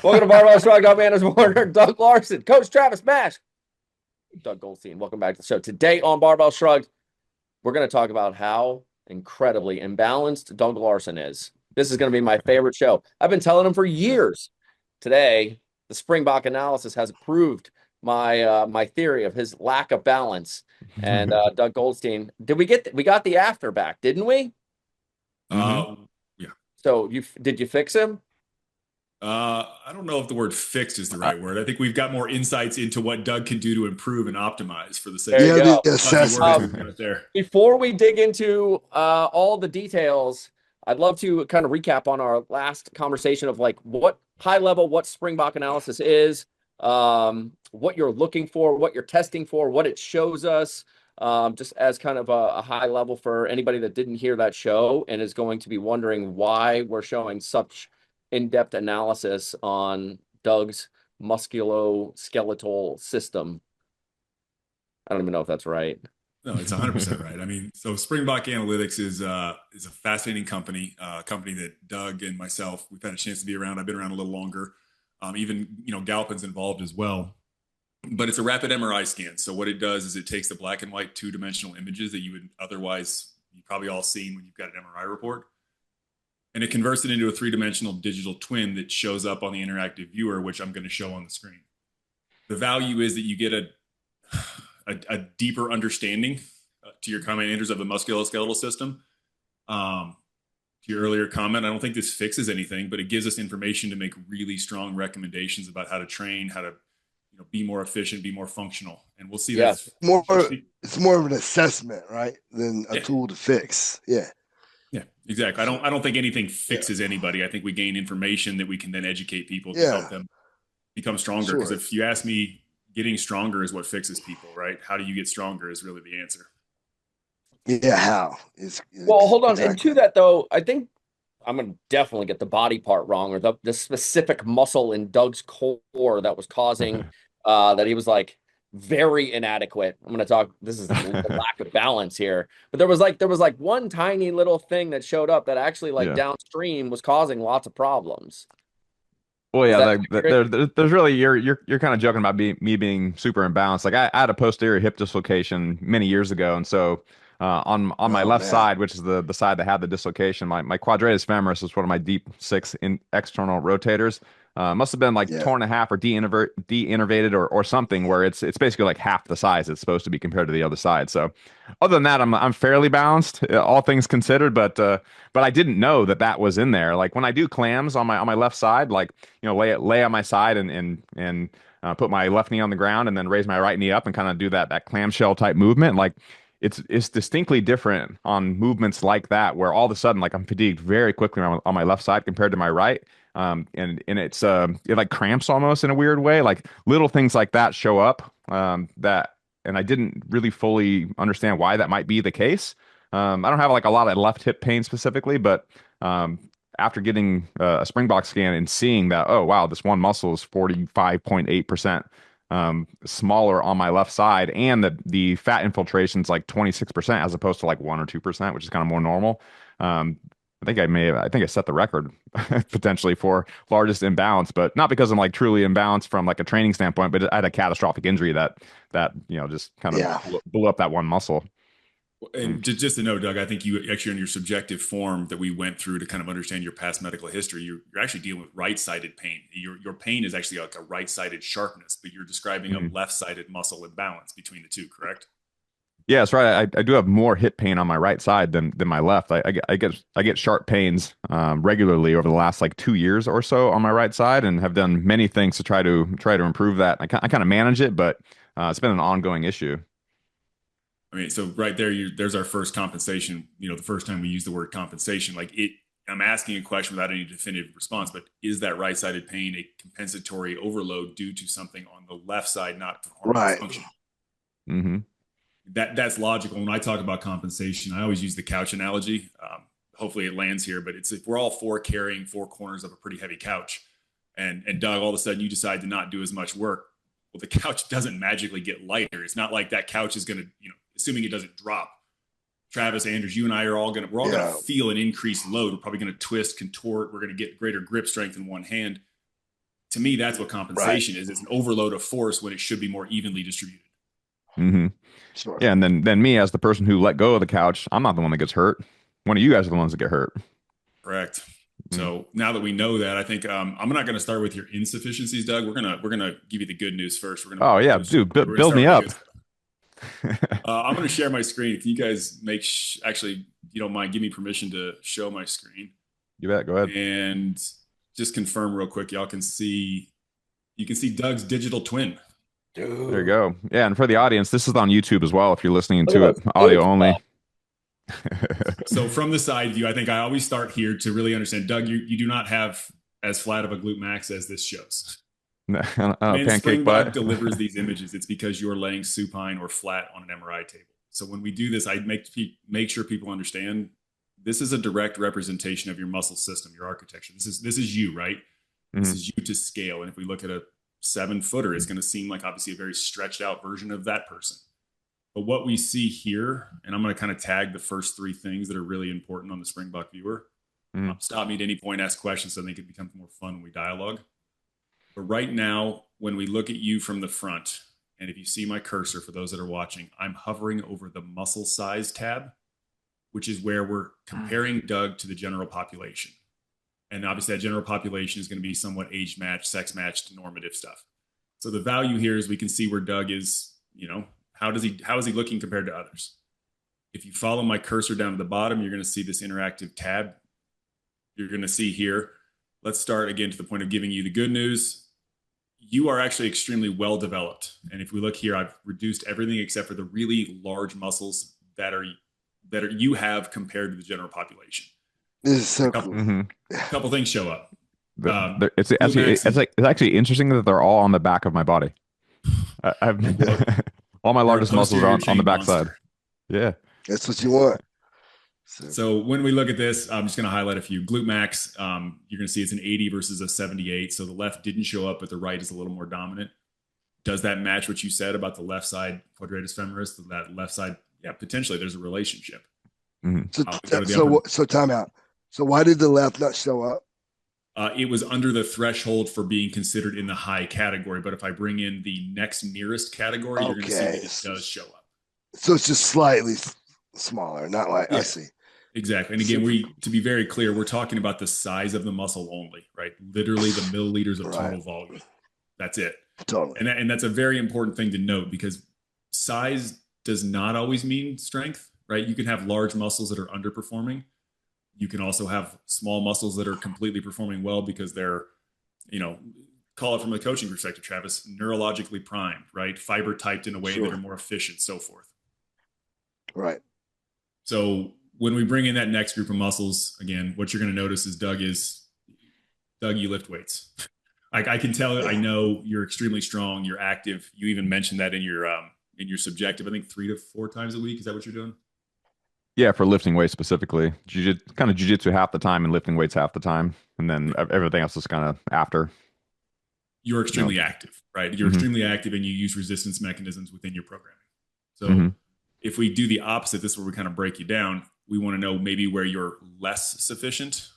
Welcome to Barbell Shrugged. I'm Anders Warner, Doug Larson, Coach Travis Mash, Doug Goldstein. Welcome back to the show. Today on Barbell Shrugged, we're going to talk about how incredibly imbalanced Doug Larson is. This is going to be my favorite show. I've been telling him for years. Today, the Springbok analysis has proved my theory of his lack of balance. And Doug Goldstein, we got the after back, didn't we? Yeah. So did you fix him? I don't know if the word fixed is the right word. I think we've got more insights into what Doug can do to improve and optimize for the sake There you of go. The fuzzy words assessment. we've got there. Before we dig into all the details, I'd love to kind of recap on our last conversation of like what high level, what Springbok analysis is, what you're looking for, what you're testing for, what it shows us, just as kind of a high level for anybody that didn't hear that show and is going to be wondering why we're showing such in-depth analysis on Doug's musculoskeletal system. I don't even know if that's right. No, it's 100% right. I mean, so Springbok Analytics is a fascinating company, a company that Doug and myself, we've had a chance to be around. I've been around a little longer. Even, Galpin's involved as well. But it's a rapid MRI scan. So what it does is it takes the black and white two-dimensional images that you would otherwise, you've probably all seen when you've got an MRI report. And it converts it into a three-dimensional digital twin that shows up on the interactive viewer, which I'm going to show on the screen. The value is that you get a deeper understanding, to your comment, Anders, of the musculoskeletal system. To your earlier comment, I don't think this fixes anything, but it gives us information to make really strong recommendations about how to train, how to be more efficient, be more functional. And we'll see that. It's more of an assessment, right, than a tool to fix. Yeah. Yeah, exactly. I don't think anything fixes anybody. I think we gain information that we can then educate people to help them become stronger. Because if you ask me, getting stronger is what fixes people, right? How do you get stronger is really the answer. Yeah, how? Well, hold on. Exactly. And to that, though, I think I'm going to definitely get the body part wrong, or the specific muscle in Doug's core that was causing that he was like very inadequate. I'm going to talk, this is the lack of balance here, but there was like one tiny little thing that showed up that actually downstream was causing lots of problems. Well, yeah, there's really you're kind of joking about me being super imbalanced. Like I had a posterior hip dislocation many years ago, and so on my left side, which is the side that had the dislocation, my quadratus femoris is one of my deep six external rotators. Must have been like torn in half or de-innervated or something, where it's basically like half the size it's supposed to be compared to the other side. So other than that, I'm fairly balanced, all things considered. But I didn't know that was in there. Like when I do clams on my left side, like lay on my side and put my left knee on the ground and then raise my right knee up and kind of do that clamshell type movement. Like it's distinctly different on movements like that, where all of a sudden like I'm fatigued very quickly on my left side compared to my right. And it's it like cramps almost in a weird way. Like little things like that show up and I didn't really fully understand why that might be the case. I don't have like a lot of left hip pain specifically, but after getting a Springbok scan and seeing that, oh wow, this one muscle is 45.8% smaller on my left side, and the fat infiltration's like 26% as opposed to like 1 or 2%, which is kind of more normal. I think I set the record potentially for largest imbalance, but not because I'm like truly imbalanced from like a training standpoint, but I had a catastrophic injury that just kind of blew up that one muscle. And just to know, Doug, I think you actually, in your subjective form that we went through to kind of understand your past medical history, you're actually dealing with right-sided pain. Your pain is actually like a right-sided sharpness, but you're describing a left-sided muscle imbalance between the two, correct? Yeah, that's right. I do have more hip pain on my right side than my left. I get sharp pains regularly over the last like 2 years or so on my right side, and have done many things to try to improve that. I kind of manage it, but it's been an ongoing issue. I mean, so right there, there's our first compensation. The first time we use the word compensation, I'm asking a question without any definitive response, but is that right-sided pain a compensatory overload due to something on the left side not performing function? Mm-hmm. That's logical. When I talk about compensation, I always use the couch analogy. Hopefully it lands here, but it's if we're all four carrying four corners of a pretty heavy couch, and Doug, all of a sudden you decide to not do as much work. Well, the couch doesn't magically get lighter. It's not like that couch is going to, assuming it doesn't drop. Travis, Anders, you and I are all going to feel an increased load. We're probably going to twist, contort. We're going to get greater grip strength in one hand. to me, that's what compensation is. It's an overload of force when it should be more evenly distributed. Mm-hmm. Sure. Yeah, and then me as the person who let go of the couch, I'm not the one that gets hurt. One of you guys are the ones that get hurt. Correct. Mm. So now that we know that, I think I'm not going to start with your insufficiencies, Doug. We're gonna give you the good news first. Oh yeah, dude, build me up. I'm going to share my screen. If you guys actually, you don't mind, give me permission to show my screen. You bet. Go ahead. And just confirm real quick. You can see Doug's digital twin. Dude. There you go. Yeah, and for the audience, this is on YouTube as well. If you're listening to it audio only. So from the side view, I think I always start here to really understand. Doug, you do not have as flat of a glute max as this shows. When Springbok delivers these images, it's because you're laying supine or flat on an MRI table. So when we do this, I make sure people understand this is a direct representation of your muscle system, your architecture. This is you, right? Mm-hmm. This is you to scale. And if we look at a 7-footer, it's going to seem like obviously a very stretched out version of that person. But what we see here, and I'm going to kind of tag the first 3 things that are really important on the Springbok viewer. Mm-hmm. Stop me at any point, ask questions, so I think it becomes more fun when we dialogue. But right now, when we look at you from the front, and if you see my cursor, for those that are watching, I'm hovering over the muscle size tab, which is where we're comparing Doug to the general population. And obviously that general population is going to be somewhat age matched, sex matched, normative stuff. So the value here is we can see where Doug is, how is he looking compared to others? If you follow my cursor down to the bottom, you're going to see this interactive tab. You're going to see here, let's start again to the point of giving you the good news. You are actually extremely well developed. And if we look here, I've reduced everything except for the really large muscles that you have compared to the general population. This is so cool. A couple things show up. It's actually interesting that they're all on the back of my body. All my largest muscles are on the back side. Yeah. That's what you want. So when we look at this, I'm just going to highlight a few. Glute max, you're going to see it's an 80 versus a 78. So the left didn't show up, but the right is a little more dominant. Does that match what you said about the left side quadratus femoris? That left side, yeah, potentially there's a relationship. Mm-hmm. So time out. So why did the left not show up? It was under the threshold for being considered in the high category. But if I bring in the next nearest category, you're going to see that it does show up. So it's just slightly smaller, not like, I see. Exactly. And again, to be very clear, we're talking about the size of the muscle only, right? Literally the milliliters of total volume. That's it. Totally. And that's a very important thing to note because size does not always mean strength, right? You can have large muscles that are underperforming. You can also have small muscles that are completely performing well because they're, call it from a coaching perspective, Travis, neurologically primed, right? Fiber typed in a way that are more efficient, so forth. Right. So when we bring in that next group of muscles, again, what you're going to notice is Doug, you lift weights. I can tell, I know you're extremely strong. You're active. You even mentioned that in your subjective, I think 3 to 4 times a week. Is that what you're doing? Yeah, for lifting weights specifically. Jiu-jitsu half the time and lifting weights half the time. And then everything else is kind of after. You're extremely active, right? You're extremely active and you use resistance mechanisms within your programming. So if we do the opposite, this is where we kind of break you down. We want to know maybe where you're less sufficient.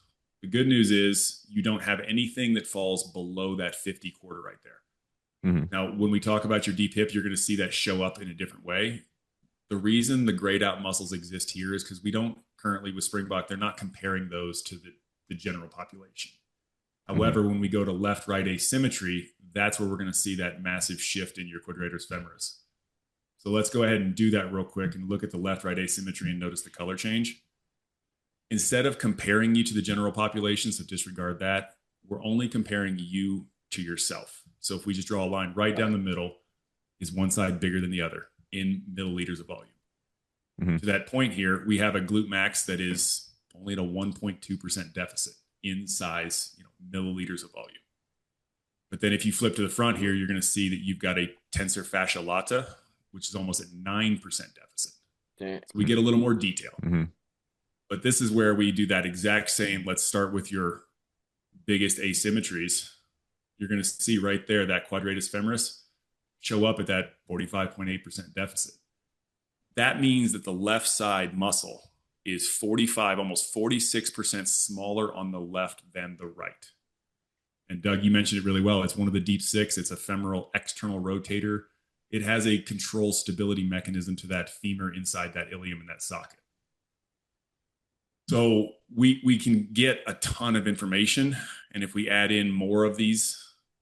The good news is you don't have anything that falls below that 50 quarter right there. Mm-hmm. Now, when we talk about your deep hip, you're going to see that show up in a different way. The reason the grayed out muscles exist here is because we don't currently with Springbok, they're not comparing those to the general population. However, when we go to left-right asymmetry, that's where we're going to see that massive shift in your quadratus femoris. So let's go ahead and do that real quick and look at the left-right asymmetry and notice the color change. Instead of comparing you to the general population, so disregard that, we're only comparing you to yourself. So if we just draw a line right down the middle, is one side bigger than the other in milliliters of volume. Mm-hmm. To that point here, we have a glute max that is only at a 1.2% deficit in size, milliliters of volume. But then if you flip to the front here, you're going to see that you've got a tensor fascia lata, which is almost at 9% deficit. So we get a little more detail. Mm-hmm. But this is where we do that exact same. Let's start with your biggest asymmetries. You're going to see right there that quadratus femoris show up at that 45.8% deficit. That means that the left side muscle is 45, almost 46% smaller on the left than the right. And Doug, you mentioned it really well. It's one of the deep six. It's a femoral external rotator. It has a control stability mechanism to that femur inside that ilium in that socket. So we can get a ton of information. And if we add in more of these,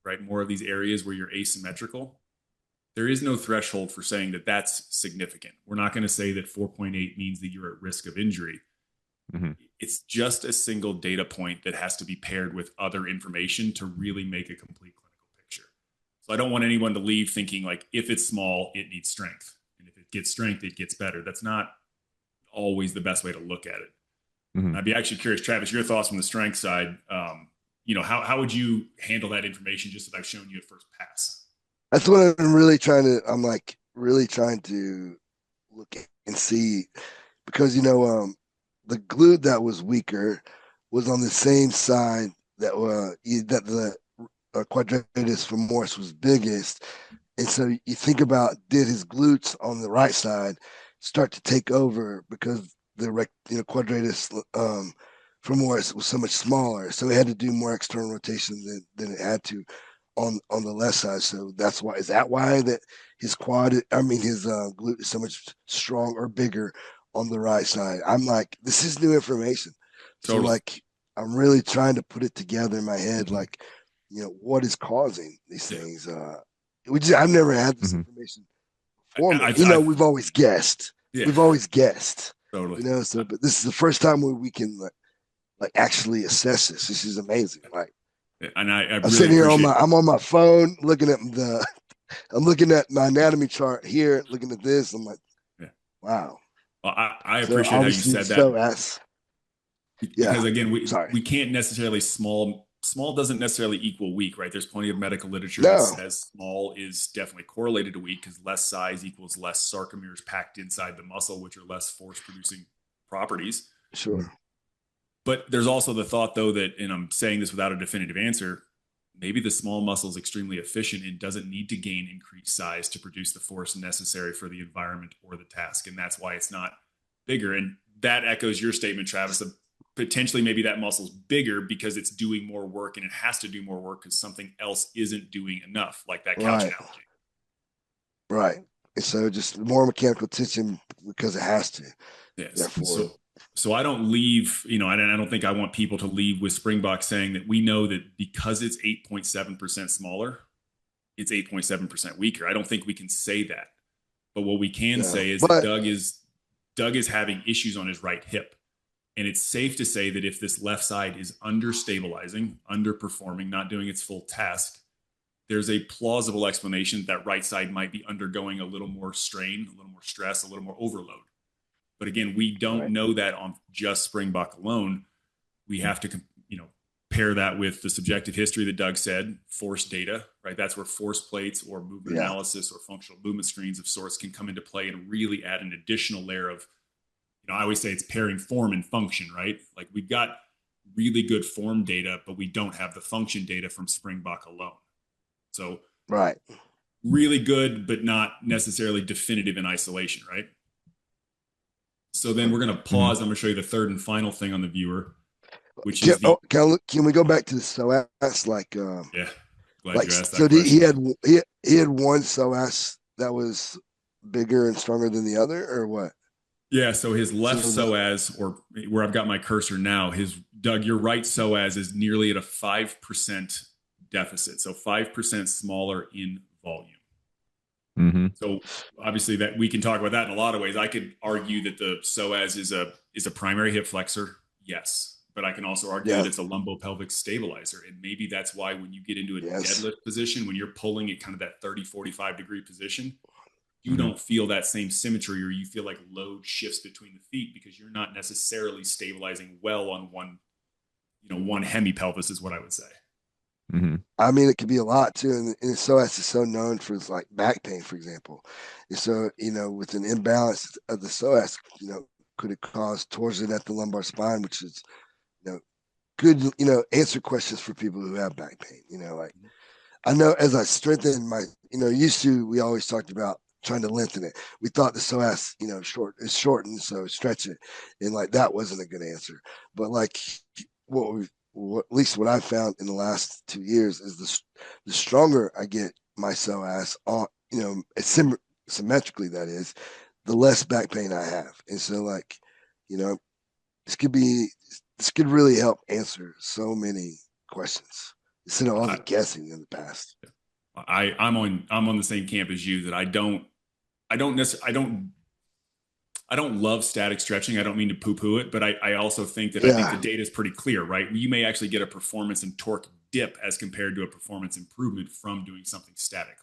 right, more of these areas where you're asymmetrical, there is no threshold for saying that that's significant. We're not going to say that 4.8 means that you're at risk of injury. Mm-hmm. It's just a single data point that has to be paired with other information to really make a complete clinical picture. So I don't want anyone to leave thinking like, if it's small, it needs strength. And if it gets strength, it gets better. That's not always the best way to look at it. Mm-hmm. I'd be actually curious, Travis, your thoughts from the strength side. How would you handle that information just that I've shown you at first pass? That's what I'm really trying to, really trying to look at and see, because, the glute that was weaker was on the same side that the quadratus femoris was biggest. And so you think about, did his glutes on the right side start to take over because the quadratus femoris was so much smaller, so it had to do more external rotation than it had to on the left side. So that's why. Is that why that his glute is so much stronger or bigger on the right side? I'm like, this is new information. Totally. So like, I'm really trying to put it together in my head. Mm-hmm. Like, what is causing these things? I've never had this information before. We've always guessed. Yeah. We've always guessed. Totally. But this is the first time where we can like actually assess this. This is amazing. Like, and I'm really sitting here I'm on my phone looking at I'm looking at my anatomy chart here, looking at this. I'm like, wow. Well, I appreciate how you said that. Because again, we can't necessarily small doesn't necessarily equal weak, right? There's plenty of medical literature that says small is definitely correlated to weak because less size equals less sarcomeres packed inside the muscle, which are less force producing properties. Sure. But there's also the thought, though, that, and I'm saying this without a definitive answer, maybe the small muscle is extremely efficient and doesn't need to gain increased size to produce the force necessary for the environment or the task. And that's why it's not bigger. And that echoes your statement, Travis, that potentially maybe that muscle's bigger because it's doing more work and it has to do more work because something else isn't doing enough, like that couch analogy. Right. And so just more mechanical tension because it has to. Yes. Therefore, so I don't leave, I don't think I want people to leave with Springbok saying that we know that because it's 8.7% smaller, it's 8.7% weaker. I don't think we can say that. But what we can say is that Doug is having issues on his right hip. And it's safe to say that if this left side is understabilizing, underperforming, not doing its full task, there's a plausible explanation that right side might be undergoing a little more strain, a little more stress, a little more overload. But again, we don't know that on just Springbok alone. We have to, pair that with the subjective history that Doug said, force data, right? That's where force plates or movement analysis or functional movement screens of sorts can come into play and really add an additional layer of, I always say it's pairing form and function, right? Like we've got really good form data, but we don't have the function data from Springbok alone. So really good, but not necessarily definitive in isolation, right? So then we're going to pause. I'm going to show you the third and final thing on the viewer, which is can we go back to the psoas? Like, glad you asked that so question. he had one psoas that was bigger and stronger than the other, or what? Yeah, so his left psoas, or where I've got my cursor now, Doug, your right psoas is nearly at a 5% deficit, so 5% smaller in volume. Mm-hmm. So obviously that we can talk about that in a lot of ways. I could argue that the psoas is a primary hip flexor, yes, but I can also argue that it's a lumbopelvic stabilizer, and maybe that's why when you get into a deadlift position, when you're pulling at kind of that 30, 45 degree position, you don't feel that same symmetry, or you feel like load shifts between the feet because you're not necessarily stabilizing well on one hemipelvis is what I would say. Mm-hmm. I mean, it could be a lot too. And psoas is so known for like back pain, for example. And so, with an imbalance of the psoas, could it cause torsion at the lumbar spine, which is, good, answer questions for people who have back pain. I know as I strengthen my, we always talked about trying to lengthen it. We thought the psoas, shortened, so stretch it. And like, that wasn't a good answer. But like what at least what I found in the last 2 years is the stronger I get my psoas on, symmetrically, that is, the less back pain I have. And so, like, you know, this could really help answer so many questions instead of all the guessing in the past. I'm on the same camp as you, that I don't love static stretching. I don't mean to poo-poo it, but I also think that I think the data is pretty clear, right? You may actually get a performance and torque dip as compared to a performance improvement from doing something statically.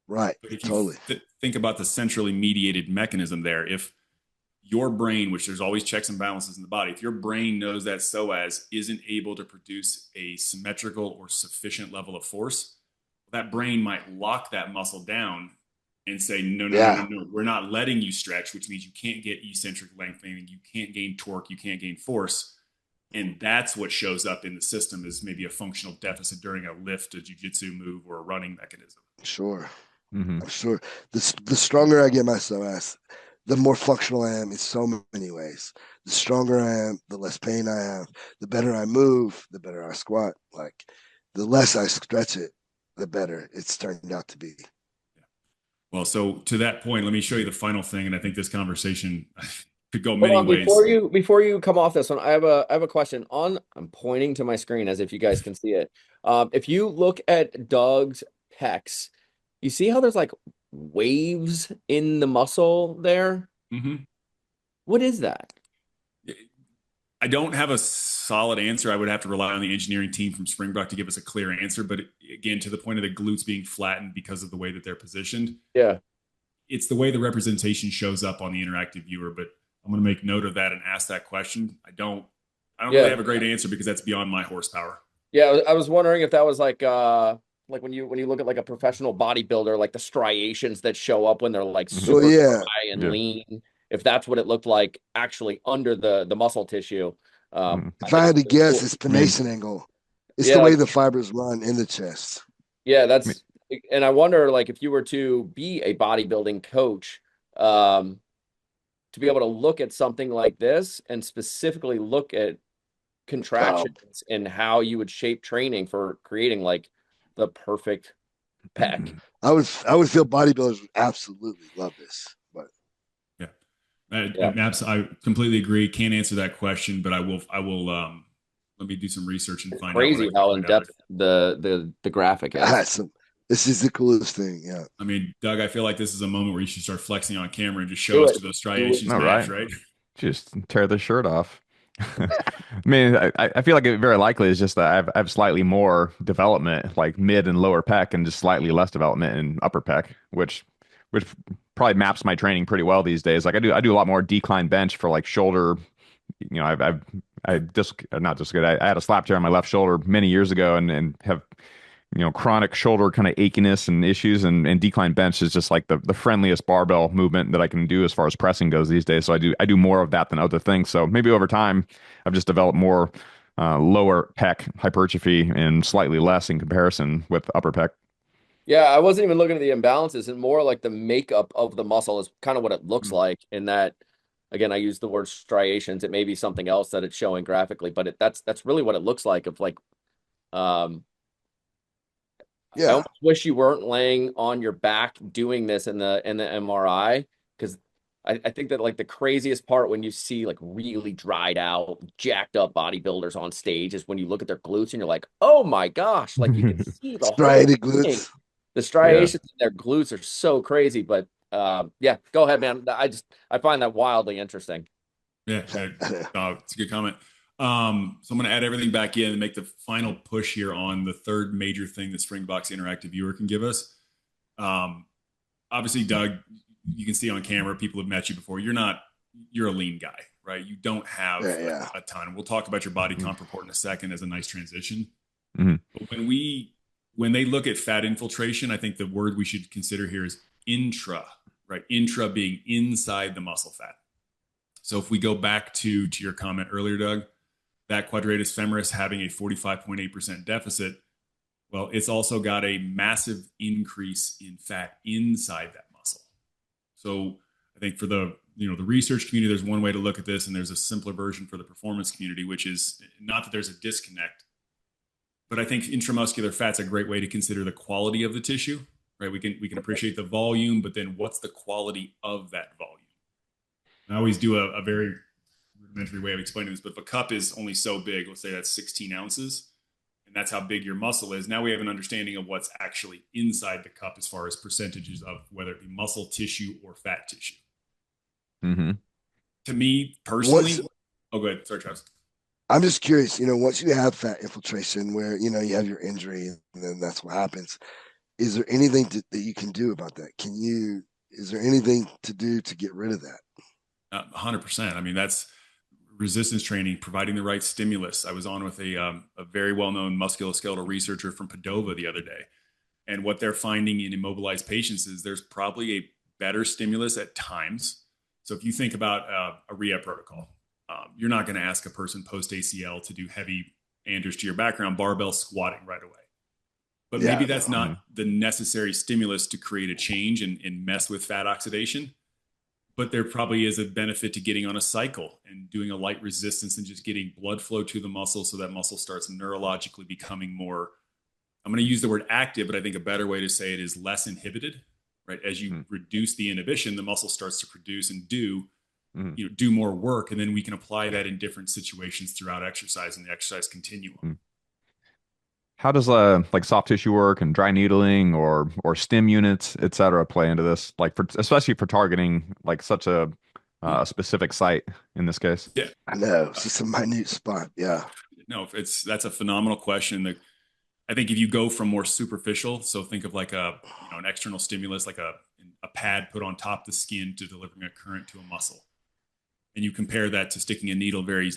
Right. But if you think about the centrally mediated mechanism there, if your brain, which there's always checks and balances in the body, if your brain knows that psoas isn't able to produce a symmetrical or sufficient level of force, that brain might lock that muscle down and say, no, we're not letting you stretch, which means you can't get eccentric lengthening, you can't gain torque, you can't gain force. And that's what shows up in the system as maybe a functional deficit during a lift, a jiu-jitsu move, or a running mechanism. Sure. Mm-hmm. I'm sure. The stronger I get my psoas, the more functional I am in so many ways. The stronger I am, the less pain I have, the better I move, the better I squat. Like, the less I stretch it, the better it's turned out to be. Well, so to that point, let me show you the final thing, and I think this conversation could go many ways. Before you come off this one, I have a question. I'm pointing to my screen as if you guys can see it. If you look at Doug's pecs, you see how there's like waves in the muscle there? Mm-hmm. What is that? I don't have a solid answer. I would have to rely on the engineering team from Springbok to give us a clear answer. But again, to the point of the glutes being flattened because of the way that they're positioned. Yeah. It's the way the representation shows up on the interactive viewer. But I'm going to make note of that and ask that question. I don't really have a great answer because that's beyond my horsepower. Yeah. I was wondering if that was like when you look at like a professional bodybuilder, like the striations that show up when they're like super dry and lean. If that's what it looked like actually under the muscle tissue. If I had to guess, it's pronation angle. It's the way the fibers run in the chest. Yeah, and I wonder, like, if you were to be a bodybuilding coach, to be able to look at something like this and specifically look at contractions and how you would shape training for creating like the perfect pec. I would feel bodybuilders would absolutely love this. I completely agree. Can't answer that question, but I will let me do some research and find out. Crazy how in depth the graphic is. Awesome. This is the coolest thing. Yeah. I mean, Doug, I feel like this is a moment where you should start flexing on camera and just show us to those striations match, right? Just tear the shirt off. I mean, I feel like it very likely is just that I have slightly more development, like mid and lower pec, and just slightly less development in upper pec, which probably maps my training pretty well these days. Like I do a lot more decline bench for like shoulder. You know, I had a slap tear on my left shoulder many years ago, and have, you know, chronic shoulder kind of achiness and issues, and decline bench is just like the friendliest barbell movement that I can do as far as pressing goes these days. So I do more of that than other things. So maybe over time I've just developed more lower pec hypertrophy and slightly less in comparison with upper pec. Yeah, I wasn't even looking at the imbalances, and more like the makeup of the muscle is kind of what it looks like. In that, again, I use the word striations. It may be something else that it's showing graphically, but that's really what it looks like. Of like, I almost wish you weren't laying on your back doing this in the MRI, because I think that like the craziest part when you see like really dried out, jacked up bodybuilders on stage is when you look at their glutes and you're like, oh my gosh, like you can see the striated glutes. The striations in their glutes are so crazy. But yeah, go ahead, man. I find that wildly interesting. Yeah, it's a good comment. So I'm going to add everything back in and make the final push here on the third major thing that Springbok's interactive viewer can give us. Obviously, Doug, you can see on camera, people have met you before. You're a lean guy, right? You don't have a ton. We'll talk about your body comp report in a second as a nice transition. Mm-hmm. But when they look at fat infiltration, I think the word we should consider here is intra, right? Intra being inside the muscle fat. So if we go back to your comment earlier, Doug, that quadratus femoris having a 45.8% deficit, well, it's also got a massive increase in fat inside that muscle. So I think for the the research community, there's one way to look at this, and there's a simpler version for the performance community, which is not that there's a disconnect, but I think intramuscular fat's a great way to consider the quality of the tissue, right? We can appreciate the volume, but then what's the quality of that volume? And I always do a very rudimentary way of explaining this, but if a cup is only so big, let's say that's 16 ounces, and that's how big your muscle is. Now we have an understanding of what's actually inside the cup as far as percentages of whether it be muscle tissue or fat tissue. Mm-hmm. To me personally, oh, go ahead. Sorry, Travis. I'm just curious, once you have fat infiltration where, you have your injury and then that's what happens, is there anything that you can do about that? Is there anything to do to get rid of that? 100%. I mean, that's resistance training, providing the right stimulus. I was on with a very well-known musculoskeletal researcher from Padova the other day. And what they're finding in immobilized patients is there's probably a better stimulus at times. So if you think about a rehab protocol, you're not going to ask a person post ACL to do heavy, Anders, to your background, barbell squatting right away. But maybe that's not the necessary stimulus to create a change and mess with fat oxidation. But there probably is a benefit to getting on a cycle and doing a light resistance and just getting blood flow to the muscle so that muscle starts neurologically becoming more, I'm going to use the word active, but I think a better way to say it is less inhibited, right? As you reduce the inhibition, the muscle starts to produce and do more work. And then we can apply that in different situations throughout exercise and the exercise continuum. How does like soft tissue work and dry needling or stim units, et cetera, play into this? Like especially for targeting like such a specific site in this case. Yeah, I know it's just a minute spot. Yeah. No, that's a phenomenal question. That I think if you go from more superficial, so think of like an external stimulus, like a pad put on top of the skin to delivering a current to a muscle, and you compare that to sticking a needle very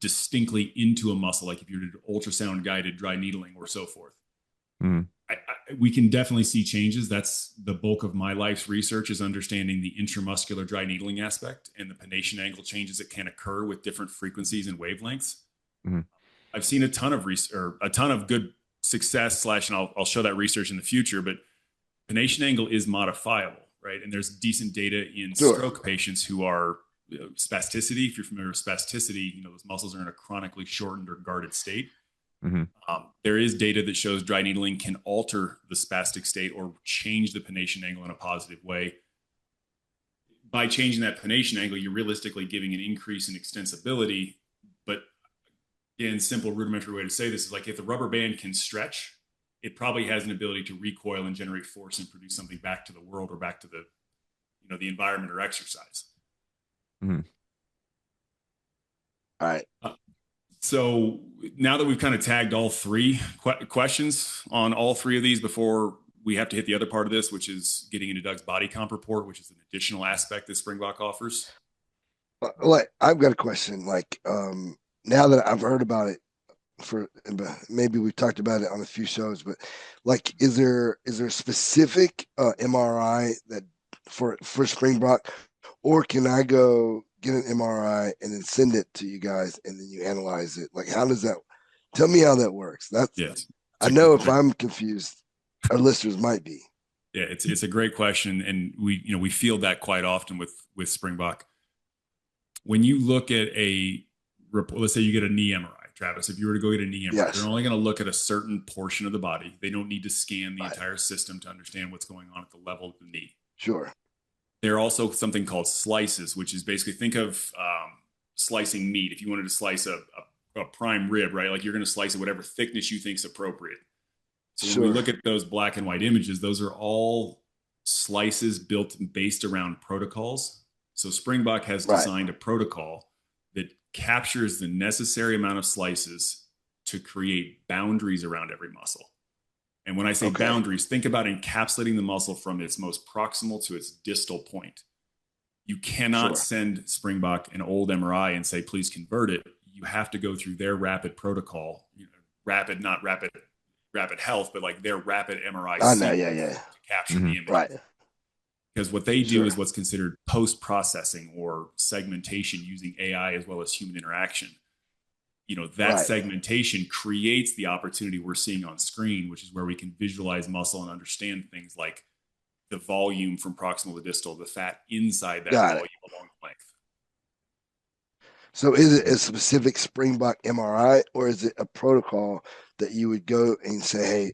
distinctly into a muscle, like if you did ultrasound guided dry needling or so forth. We can definitely see changes. That's the bulk of my life's research, is understanding the intramuscular dry needling aspect and the pennation angle changes that can occur with different frequencies and wavelengths. I've seen a ton of a ton of good success and I'll show that research in the future, but pennation angle is modifiable, right? And there's decent data in stroke patients who are spasticity. If you're familiar with spasticity, those muscles are in a chronically shortened or guarded state. There is data that shows dry needling can alter the spastic state or change the pennation angle in a positive way. By changing that pennation angle, you're realistically giving an increase in extensibility. But again, simple rudimentary way to say this is like if the rubber band can stretch, it probably has an ability to recoil and generate force and produce something back to the world or back to the environment or exercise. All right. So now that we've kind of tagged all three questions on all three of these before we have to hit the other part of this, which is getting into Doug's body comp report, which is an additional aspect that Springbok offers. Like, I've got a question. Like, now that I've heard about it, maybe we've talked about it on a few shows, but like, is there a specific MRI that for Springbok, or can I go get an MRI and then send it to you guys and then you analyze it? Like, how does that? Tell me how that works. I know if I'm confused, our listeners might be. Yeah, it's a great question, and we field that quite often with Springbok. When you look at a report, let's say you get a knee MRI, Travis. If you were to go get a knee MRI, they're only going to look at a certain portion of the body. They don't need to scan the entire system to understand what's going on at the level of the knee. Sure. There are also something called slices, which is basically, think of slicing meat. If you wanted to slice a prime rib, right? Like you're going to slice it whatever thickness you think is appropriate. So when we look at those black and white images, those are all slices built and based around protocols. So Springbok has designed a protocol that captures the necessary amount of slices to create boundaries around every muscle. And when I say boundaries, think about encapsulating the muscle from its most proximal to its distal point. You cannot send Springbok an old MRI and say, please convert it. You have to go through their rapid protocol, rapid, not rapid health, but like their rapid MRI to capture the image. Right. Because what they do is what's considered post-processing or segmentation using AI as well as human interaction. That segmentation creates the opportunity we're seeing on screen, which is where we can visualize muscle and understand things like the volume from proximal to distal, the fat inside that Got volume it. along the length. So is it a specific Springbok MRI, or is it a protocol that you would go and say,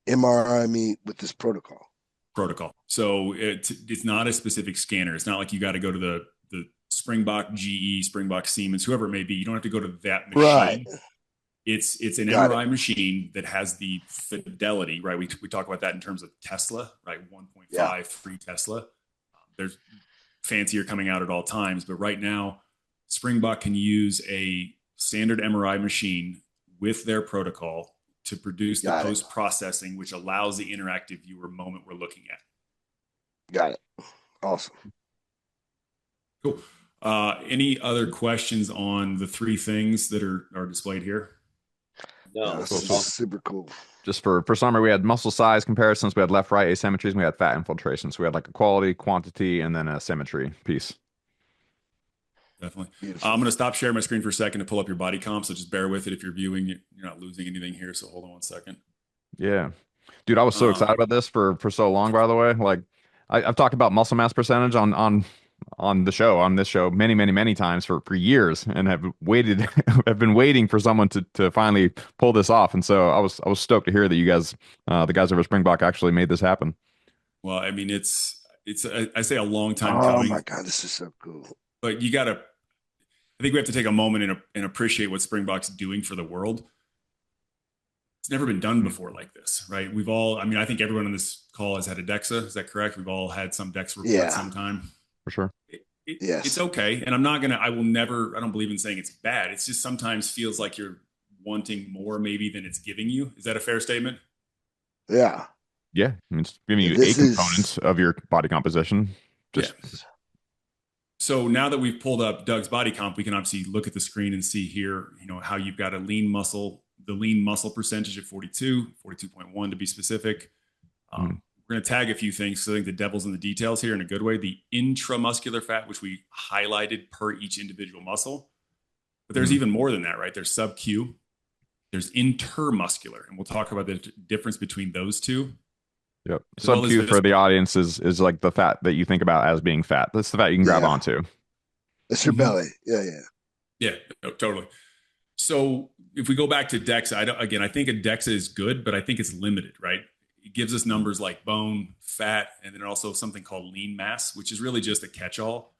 hey, MRI me with this protocol? Protocol. So it's not a specific scanner. It's not like you got to go to the Springbok GE, Springbok Siemens, whoever it may be. You don't have to go to that machine. Right. It's an Got MRI it. machine that has the fidelity, right? We talk about that in terms of Tesla, right? 1.5, Yeah. 3 Tesla. There's fancier coming out at all times, but right now, Springbok can use a standard MRI machine with their protocol to produce the Got it. post-processing, which allows the interactive viewer moment we're looking at. Got it. Awesome. Cool. Any other questions on the 3 things that are displayed here? No, That's cool. super cool. Just for summary, we had muscle size comparisons, we had left right asymmetries, and we had fat infiltration. So we had like a quality, quantity, and then a symmetry piece. Definitely. Beautiful. I'm going to stop sharing my screen for a second to pull up your body comp. So just bear with it. If you're viewing, you're not losing anything here. So hold on one second. Yeah. Dude, I was so excited about this for so long, by the way. Like I've talked about muscle mass percentage on this show many times for years, and have been waiting for someone to finally pull this off. And so I was stoked to hear that you guys, the guys over at Springbok, actually made this happen. Well, I mean, it's I say a long time Oh coming. my God, this is so cool. But I think we have to take a moment and appreciate what Springbok's doing for the world. It's never been done before like this, right? I think everyone on this call has had a DEXA. Is that correct? We've all had some DEXA report Yeah. sometime. For sure. Yes. It's okay. And I don't believe in saying it's bad. It's just sometimes feels like you're wanting more maybe than it's giving you. Is that a fair statement? Yeah. Yeah. I mean, it's giving you This a is- component of your body composition. Just So now that we've pulled up Doug's body comp, we can obviously look at the screen and see here, how you've got the lean muscle percentage at 42.1 to be specific. We're going to tag a few things. So I think the devil's in the details here in a good way. The intramuscular fat, which we highlighted per each individual muscle. But there's even more than that, right? There's sub-Q, there's intermuscular, and we'll talk about the difference between those two. Yep. As well as Sub-Q this- for the audience is like the fat that you think about as being fat. That's the fat you can grab Yeah. onto. It's your belly. Yeah. Yeah, no, totally. So if we go back to DEXA, I think a DEXA is good, but I think it's limited, right? It gives us numbers like bone, fat, and then also something called lean mass, which is really just a catch-all.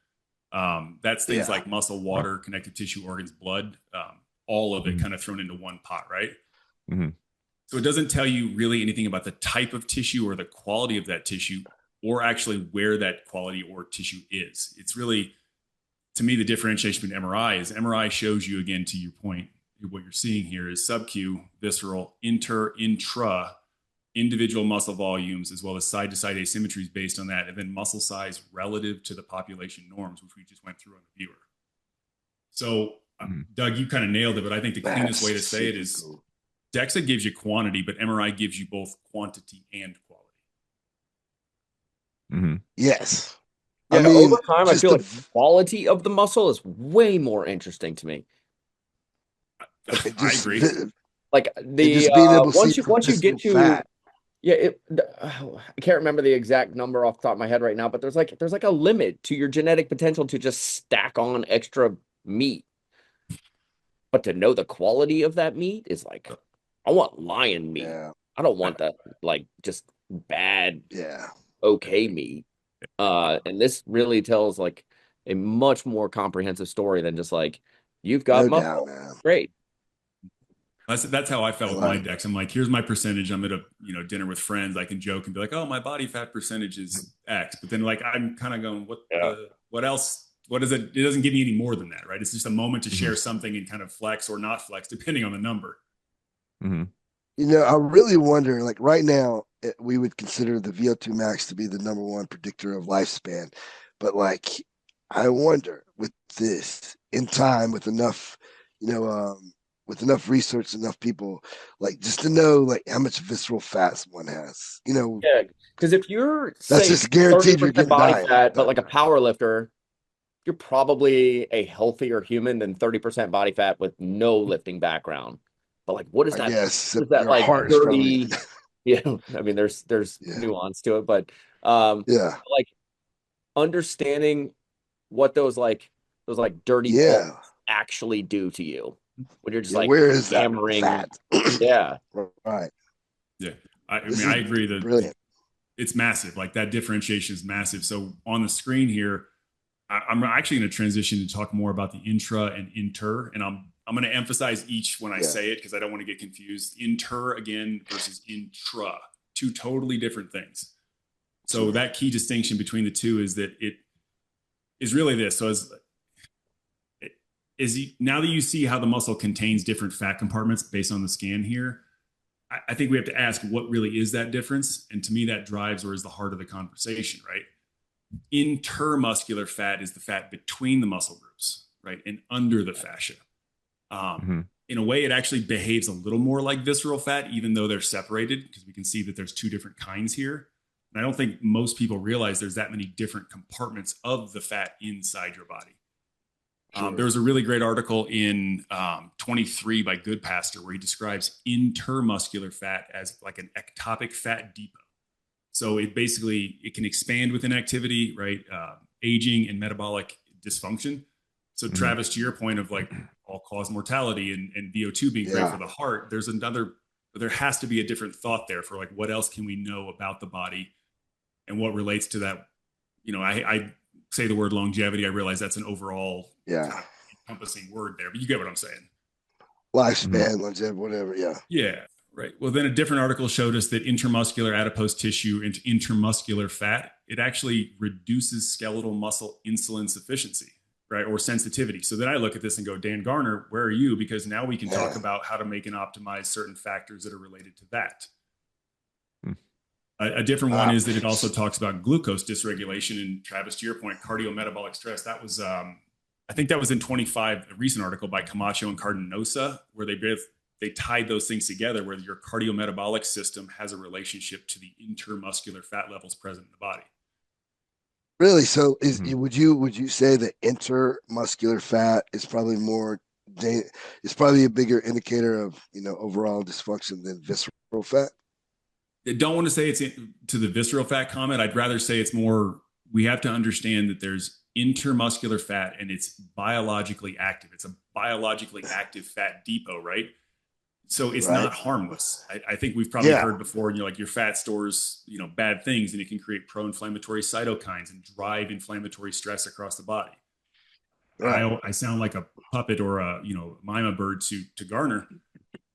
That's things like muscle, water, connective tissue, organs, blood, all of it kind of thrown into one pot, right? Mm-hmm. So it doesn't tell you really anything about the type of tissue or the quality of that tissue, or actually where that quality or tissue is. It's really, to me, the differentiation between MRI is MRI shows you, again, to your point, what you're seeing here is sub-Q, visceral, intra, individual muscle volumes, as well as side-to-side asymmetries based on that, and then muscle size relative to the population norms, which we just went through on the viewer. So, Doug, you kind of nailed it, but I think the cleanest way to say it is cool. DEXA gives you quantity, but MRI gives you both quantity and quality. Mm-hmm. Yes. Yeah, I mean, over time, I just feel the- like the quality of the muscle is way more interesting to me. it I just- agree. Like the just being able to once see you get to fat. yeah, I can't remember the exact number off the top of my head right now, but there's like a limit to your genetic potential to just stack on extra meat. But to know the quality of that meat is like, I want lion meat. Yeah. I don't want that like just bad Yeah. okay meat. And this really tells like a much more comprehensive story than just like you've got No muscle. doubt, man. Great. That's how I felt with I my love it. DEXA. I'm like, here's my percentage. I'm at a dinner with friends. I can joke and be like, oh, my body fat percentage is X. But then like I'm kind of going, what else? What is it? It doesn't give me any more than that, right? It's just a moment to share something and kind of flex or not flex, depending on the number. Mm-hmm. I really wonder, like right now, we would consider the VO2 max to be the number one predictor of lifespan. But like, I wonder with this in time, with enough, with enough research, enough people, like just to know like how much visceral fat one has, Yeah, because if you're That's say just guaranteed you're 30% getting body diet. fat, but like a power lifter, you're probably a healthier human than 30% body fat with no lifting background. But like, what is I that? guess What is that your like heart's dirty? probably- Yeah, I mean, there's Yeah. nuance to it, but Yeah. Like understanding what those dirty balls Yeah. actually do to you when you're just Yeah. like Where is that hammering. fat? Yeah. Right. Yeah. I This mean, is I agree that brilliant. it's massive. Like that differentiation is massive. So on the screen here, I'm actually going to transition to talk more about the intra and inter, and I'm going to emphasize each when I Yeah. say it because I don't want to get confused. Inter again versus intra, two totally different things. So that key distinction between the two is that it is really this. So now that you see how the muscle contains different fat compartments based on the scan here, I think we have to ask what really is that difference, and to me that drives or is the heart of the conversation, right? Intermuscular fat is the fat between the muscle groups, right, and under the fascia. In a way, it actually behaves a little more like visceral fat, even though they're separated, because we can see that there's two different kinds here. And I don't think most people realize there's that many different compartments of the fat inside your body. There was a really great article in 23 by Goodpaster where he describes intermuscular fat as like an ectopic fat depot. So it can expand with inactivity, right? Aging and metabolic dysfunction. So Travis, to your point of like all-cause mortality and VO2 being great for the heart, there has to be a different thought there for like what else can we know about the body and what relates to that. I say the word longevity. I realize that's an overall encompassing word there, but you get what I'm saying. Lifespan, longevity, whatever. Yeah. Yeah. Right. Well, then a different article showed us that intramuscular adipose tissue and intramuscular fat, it actually reduces skeletal muscle insulin sufficiency, right? Or sensitivity. So then I look at this and go, Dan Garner, where are you? Because now we can talk about how to make and optimize certain factors that are related to that. A different one is that it also talks about glucose dysregulation. And Travis, to your point, cardiometabolic stress. That was, I think that was in 25, a recent article by Camacho and Cardonosa, where they tied those things together, where your cardiometabolic system has a relationship to the intermuscular fat levels present in the body. Really? So would you say that intermuscular fat is probably it's probably a bigger indicator of overall dysfunction than visceral fat? I don't want to say it's to the visceral fat comment. I'd rather say it's more, we have to understand that there's intermuscular fat and it's biologically active. It's a biologically active fat depot, right? So it's not harmless. I think we've probably heard before, your fat stores, bad things, and it can create pro-inflammatory cytokines and drive inflammatory stress across the body. Right. I sound like a puppet or a, mime a bird to Garner.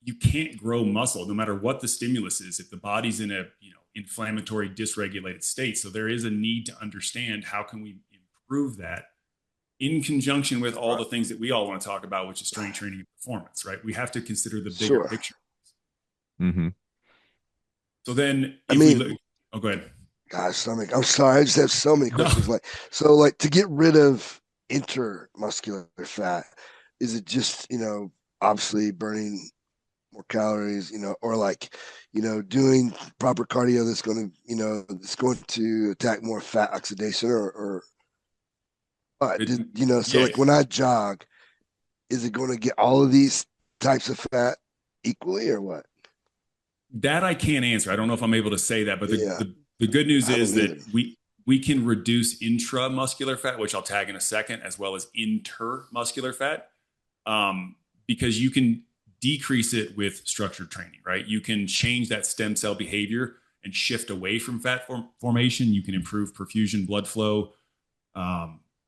You can't grow muscle no matter what the stimulus is if the body's in a inflammatory dysregulated state. So there is a need to understand how can we improve that in conjunction with all the things that we all want to talk about, which is strength training and performance, right? We have to consider the bigger picture. So then go ahead. Gosh, I'm sorry. I just have so many questions. No. To get rid of intermuscular fat, is it just, obviously burning more calories, or doing proper cardio that's going to, it's going to attack more fat oxidation or when I jog, is it going to get all of these types of fat equally or what? That I can't answer. I don't know if I'm able to say that, but the good news is that we can reduce intramuscular fat, which I'll tag in a second, as well as intermuscular fat, because you can decrease it with structured training, right? You can change that stem cell behavior and shift away from fat formation. You can improve perfusion, blood flow,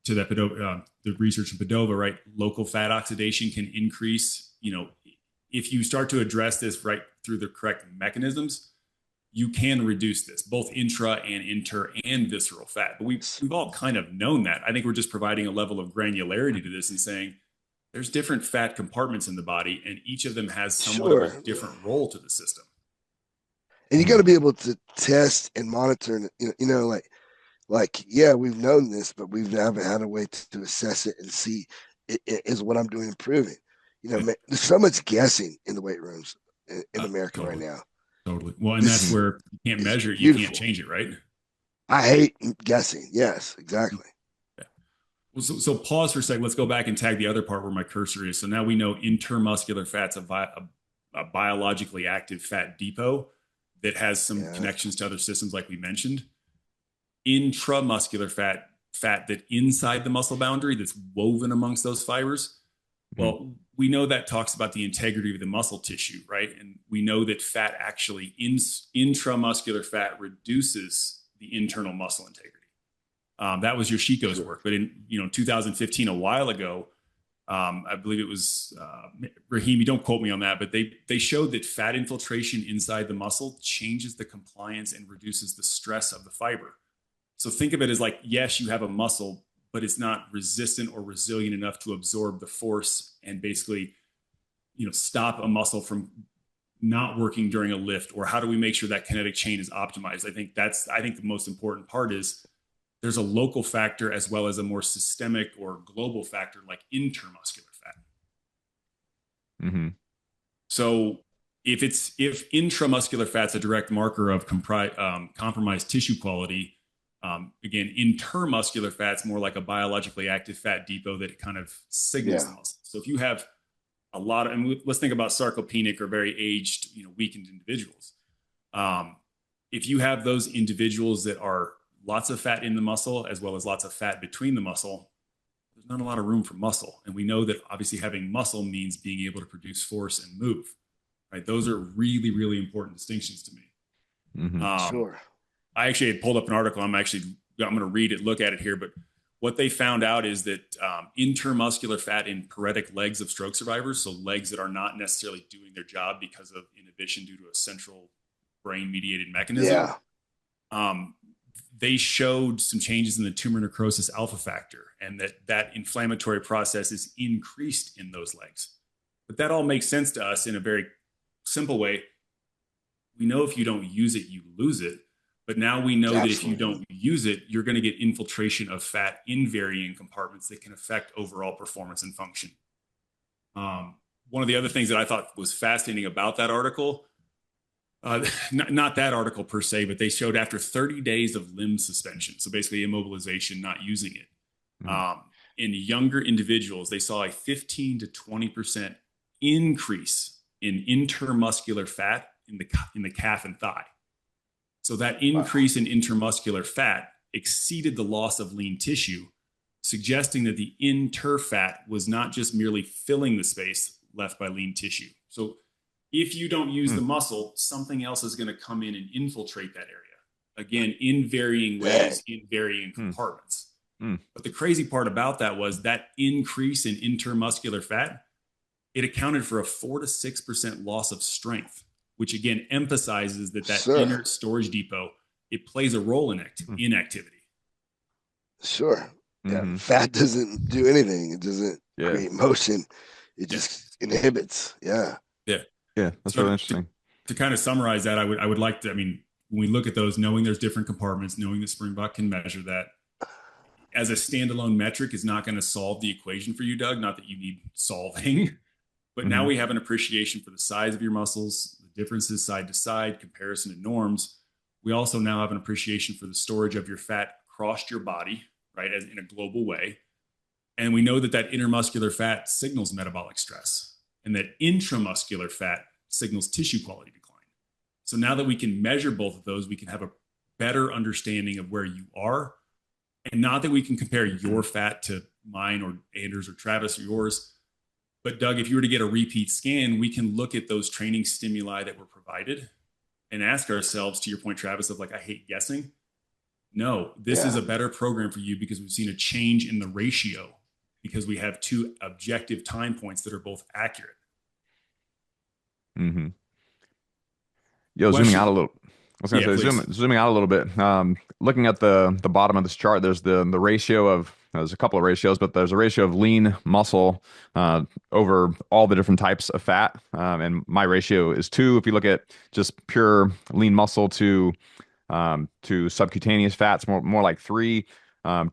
to that the research in Padova, right? Local fat oxidation can increase. If you start to address this right through the correct mechanisms, you can reduce this, both intra and inter and visceral fat. But we've all kind of known that. I think we're just providing a level of granularity to this and saying there's different fat compartments in the body, and each of them has somewhat of a different role to the system. And you got to be able to test and monitor, we've known this, but we've never had a way to assess it and see is what I'm doing improving. There's so much guessing in the weight rooms in America right now. Totally. Well, and that's where you can't measure it, you can't change it, right? I hate guessing. Yes, exactly. Yeah. Well, so pause for a second. Let's go back and tag the other part where my cursor is. So now we know intermuscular fat's a biologically active fat depot that has some connections to other systems like we mentioned. intramuscular fat that inside the muscle boundary that's woven amongst those fibers. Well, we know that talks about the integrity of the muscle tissue, right? And we know that fat actually intramuscular fat reduces the internal muscle integrity. That was Yoshiko's work, but in 2015, a while ago, I believe it was Rahimi. Don't quote me on that, but they showed that fat infiltration inside the muscle changes the compliance and reduces the stress of the fiber. So think of it as like, yes, you have a muscle, but it's not resistant or resilient enough to absorb the force and basically, stop a muscle from not working during a lift. Or how do we make sure that kinetic chain is optimized? I think the most important part is there's a local factor as well as a more systemic or global factor like intermuscular fat. So if intramuscular fat's a direct marker of compromised tissue quality, again, intermuscular fat's more like a biologically active fat depot that it kind of signals the muscle. So if you have a lot of, and let's think about sarcopenic or very aged, weakened individuals. If you have those individuals that are lots of fat in the muscle as well as lots of fat between the muscle, there's not a lot of room for muscle. And we know that obviously having muscle means being able to produce force and move, right? Those are really, really important distinctions to me. Sure. I actually had pulled up an article. I'm going to read it, look at it here, but what they found out is that intermuscular fat in paretic legs of stroke survivors, so legs that are not necessarily doing their job because of inhibition due to a central brain mediated mechanism. They showed some changes in the tumor necrosis alpha factor, and that inflammatory process is increased in those legs. But that all makes sense to us in a very simple way. We know if you don't use it, you lose it. But now we know that if you don't use it, you're going to get infiltration of fat in varying compartments that can affect overall performance and function. One of the other things that I thought was fascinating about that article, not that article per se, but they showed after 30 days of limb suspension, so basically immobilization, not using it, in younger individuals, they saw a 15 to 20% increase in intermuscular fat in the calf and thigh. So that increase in intermuscular fat exceeded the loss of lean tissue, suggesting that the inter fat was not just merely filling the space left by lean tissue. So if you don't use the muscle, something else is going to come in and infiltrate that area. Again, in varying ways, in varying compartments. But the crazy part about that was that increase in intermuscular fat, it accounted for a 4 to 6% loss of strength, which again emphasizes that inner storage depot, it plays a role in activity. Sure. Yeah. Fat doesn't do anything. It doesn't create motion. It just inhibits. Yeah. That's really interesting. To kind of summarize that, I would like to, when we look at those, knowing there's different compartments, knowing that Springbok can measure that as a standalone metric is not going to solve the equation for you, Doug. Not that you need solving, but now we have an appreciation for the size of your muscles, differences side to side, comparison to norms. We also now have an appreciation for the storage of your fat across your body, right, as in a global way. And we know that intermuscular fat signals metabolic stress and that intramuscular fat signals tissue quality decline. So now that we can measure both of those, we can have a better understanding of where you are. And not that we can compare your fat to mine or Anders or Travis or yours, but Doug, if you were to get a repeat scan, we can look at those training stimuli that were provided and ask ourselves, to your point, Travis, of like, I hate guessing. No, this is a better program for you because we've seen a change in the ratio because we have two objective time points that are both accurate. Zooming out a little. I was going to say, zooming out a little bit. Looking at the bottom of this chart, there's the ratio of, there's a couple of ratios, but there's a ratio of lean muscle over all the different types of fat. And my ratio is 2. If you look at just pure lean muscle to subcutaneous fats, more like 3.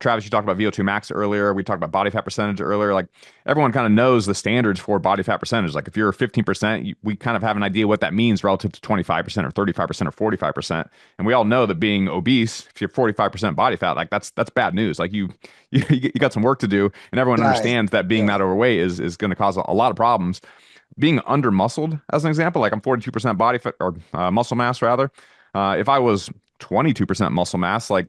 Travis, you talked about VO2 max earlier. We talked about body fat percentage earlier. Like everyone kind of knows the standards for body fat percentage. Like if you're 15%, we kind of have an idea what that means relative to 25% or 35% or 45%. And we all know that being obese, if you're 45% body fat, like that's bad news. Like you got some work to do, and everyone understands that being that overweight is going to cause a lot of problems. Being under muscled, as an example, like I'm 42% body fat or muscle mass rather. If I was 22% muscle mass, like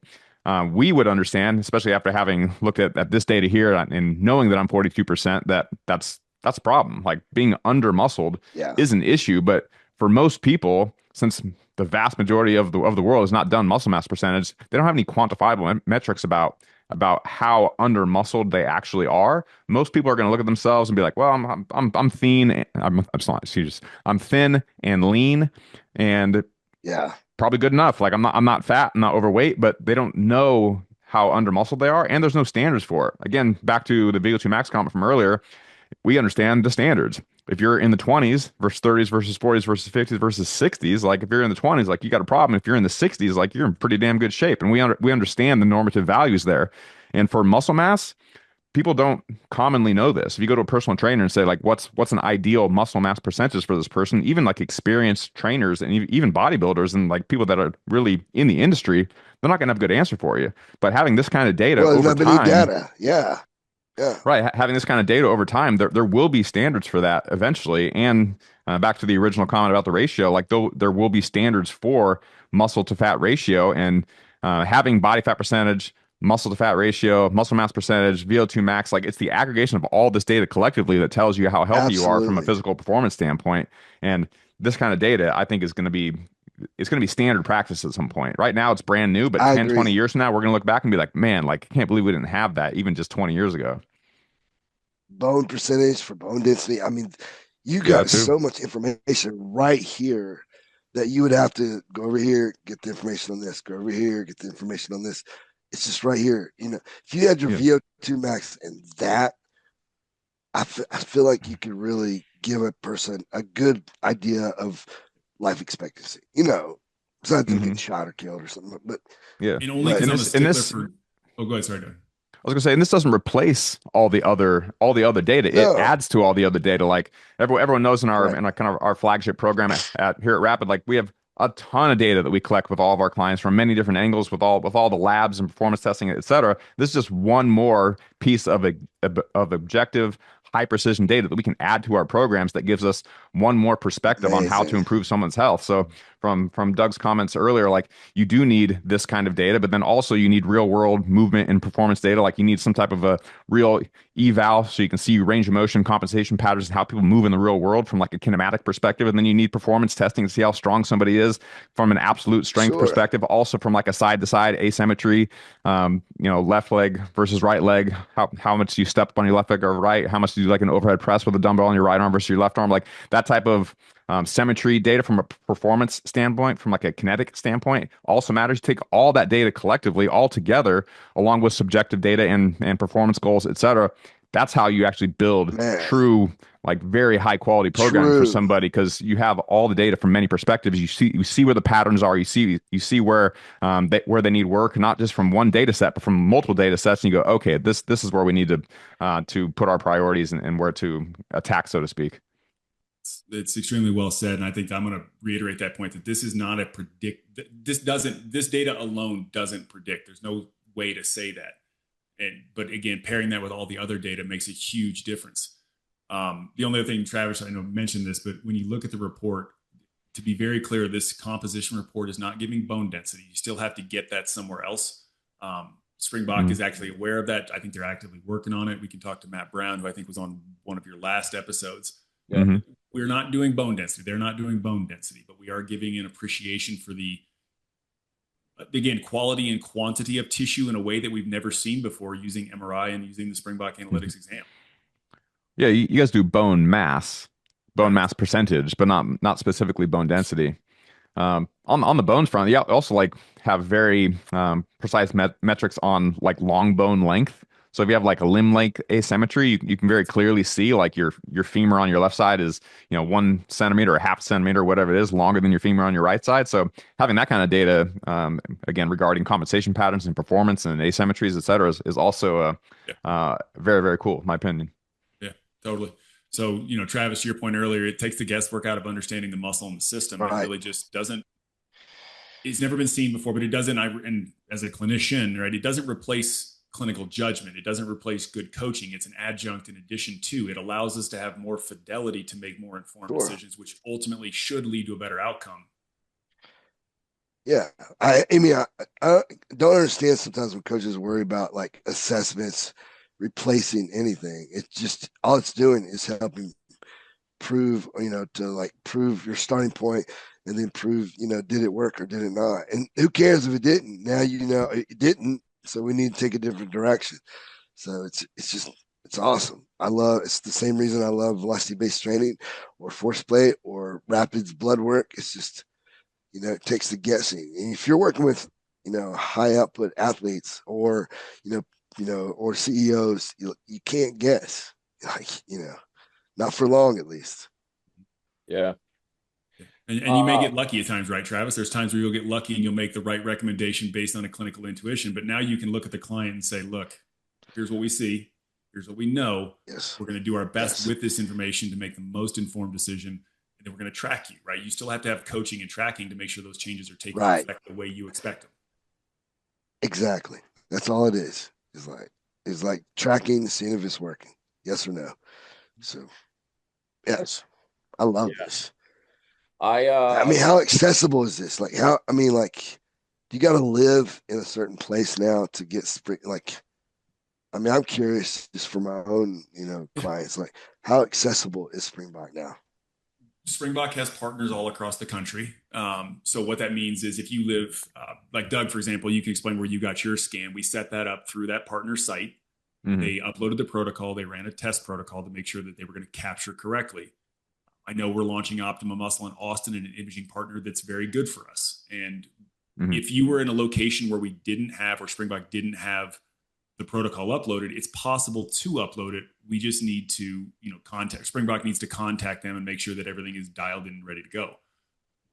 we would understand, especially after having looked at this data here and knowing that I'm 42%, that's a problem. Like being under muscled Yeah. is an issue, but for most people, since the vast majority of the world has not done muscle mass percentage, they don't have any quantifiable metrics about how under muscled they actually are. Most people are going to look at themselves and be like, "Well, I'm thin. I'm thin and lean, and Yeah. probably good enough. Like I'm not fat, I'm not overweight, but they don't know how under muscled they are, and there's no standards for it. Again, back to the VO2 max comment from earlier, we understand the standards. If you're in the 20s versus 30s versus 40s versus 50s versus 60s, like if you're in the 20s, like you got a problem. If you're in the 60s, like you're in pretty damn good shape. And we understand the normative values there. And for muscle mass, people don't commonly know this. If you go to a personal trainer and say like, what's an ideal muscle mass percentage for this person, even like experienced trainers and even bodybuilders and like people that are really in the industry, they're not gonna have a good answer for you. But having this kind of data Well, there's over not any time, data. Yeah. Yeah. right? Having this kind of data over time, there will be standards for that eventually. And back to the original comment about the ratio, like there will be standards for muscle to fat ratio, and having body fat percentage, muscle to fat ratio, muscle mass percentage, VO2 max, like it's the aggregation of all this data collectively that tells you how healthy you are from a Absolutely. physical performance standpoint. And this kind of data, I think, is going to be standard practice at some point. Right now, it's brand new, but I 10, 20 agree. years from now, we're going to look back and be like, man, like I can't believe we didn't have that even just 20 years ago. Bone percentage for bone density. I mean, you Yeah, got that too. so much information right here that you would have to go over here, get the information on this, go over here, get the information on this. It's just right here. If you had your Yeah. VO2 max and that, I feel like you could really give a person a good idea of life expectancy, besides them Hmm. getting shot or killed or something. But, Yeah. And only but because And I'm a this, and stickler this, for. Oh, go ahead. Sorry, Doug. I was gonna say, and this doesn't replace all the other data. It no, adds to all the other data. Like everyone knows in our right. in our kind of our flagship program at here at Rapid, like we have a ton of data that we collect with all of our clients from many different angles with all the labs and performance testing, et cetera. This is just one more piece of objective high precision data that we can add to our programs that gives us one more perspective on how to Amazing. improve someone's health. So from Doug's comments earlier, like you do need this kind of data, but then also you need real world movement and performance data. Like you need some type of a real eval so you can see range of motion, compensation patterns, and how people move in the real world from like a kinematic perspective. And then you need performance testing to see how strong somebody is from an absolute strength Sure. perspective, also from like a side to side asymmetry, left leg versus right leg. How much do you step up on your left leg or right? How much do you like an overhead press with a dumbbell on your right arm versus your left arm? Like that type of symmetry data from a performance standpoint, from like a kinetic standpoint, also matters. Take all that data collectively, all together, along with subjective data and performance goals, et cetera. That's how you actually build Man. true, like very high quality programming for True. somebody, because you have all the data from many perspectives. You see where the patterns are. You see where where they need work, not just from one data set, but from multiple data sets. And you go, okay, this is where we need to put our priorities and where to attack, so to speak. It's extremely well said, and I think I'm going to reiterate that point that this is not a predict. This data alone doesn't predict. There's no way to say that. But again, pairing that with all the other data makes a huge difference. The only other thing, Travis, I know mentioned this, but when you look at the report, to be very clear, this composition report is not giving bone density. You still have to get that somewhere else. Springbok Mhm. is actually aware of that. I think they're actively working on it. We can talk to Matt Brown, who I think was on one of your last episodes. Yeah. Mhm. We're not doing bone density. They're not doing bone density, but we are giving an appreciation for the, again, quality and quantity of tissue in a way that we've never seen before using MRI and using the Springbok Mhm. analytics exam. Yeah, you guys do bone Correct. mass percentage, but not specifically bone density. On the bones front, yeah, also like have very precise metrics on like long bone length. So if you have like a limb length asymmetry, you can very clearly see like your femur on your left side is 1 centimeter or half centimeter, whatever it is, longer than your femur on your right side. So having that kind of data, again regarding compensation patterns and performance and asymmetries, et cetera, is also Yeah. very very cool in my opinion. Yeah, totally. So, Travis, to your point earlier, it takes the guesswork out of understanding the muscle and the system. It Right. really just doesn't, it's never been seen before, but it doesn't, and as a clinician, right, it doesn't replace clinical judgment. It doesn't replace good coaching. It's an adjunct in addition to. It allows us to have more fidelity to make more informed Sure. decisions, which ultimately should lead to a better outcome. Yeah, I mean, I don't understand sometimes when coaches worry about like assessments replacing anything. It's just all it's doing is helping prove, to like prove your starting point and then prove, did it work or did it not? And who cares if it didn't? Now you know it didn't, so we need to take a different direction. So it's awesome. It's the same reason I love velocity based training or force plate or rapids blood work. It's just it takes the guessing. And if you're working with, high output athletes or, or CEOs, you can't guess. Like, not for long at least. Yeah. And you may get lucky at times, right, Travis? There's times where you'll get lucky and you'll make the right recommendation based on a clinical intuition. But now you can look at the client and say, look, here's what we see. Here's what we know. Yes. We're going to do our best with this information to make the most informed decision. And then we're going to track you, right? You still have to have coaching and tracking to make sure those changes are taking effect the way you expect them. Exactly. That's all it is. It's like tracking, seeing if it's working. Yes or no. So yes. I love this. I mean, how accessible is this? Like you got to live in a certain place now to get I'm curious just for my own, clients, like how accessible is Springbok now? Springbok has partners all across the country. So what that means is if you live, like Doug, for example, you can explain where you got your scan. We set that up through that partner site. Mm-hmm. They uploaded the protocol. They ran a test protocol to make sure that they were going to capture correctly. I know we're launching Optimum Muscle in Austin and an imaging partner that's very good for us. And if you were in a location where we didn't have, or Springbok didn't have the protocol uploaded, it's possible to upload it. We just need to, contact Springbok needs to contact them and make sure that everything is dialed in and ready to go.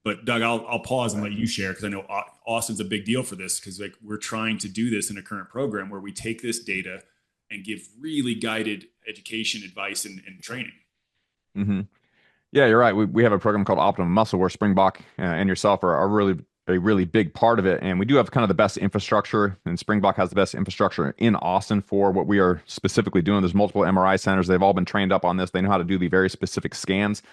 But Doug, I'll pause and let you share, because I know Austin's a big deal for this, because like we're trying to do this in a current program where we take this data and give really guided education, advice, and training. Mm-hmm. Yeah, you're right. We have a program called Optimum Muscle where Springbok and yourself are really a really big part of it. And we do have kind of the best infrastructure, and Springbok has the best infrastructure in Austin for what we are specifically doing. There's multiple MRI centers. They've all been trained up on this. They know how to do the very specific scans.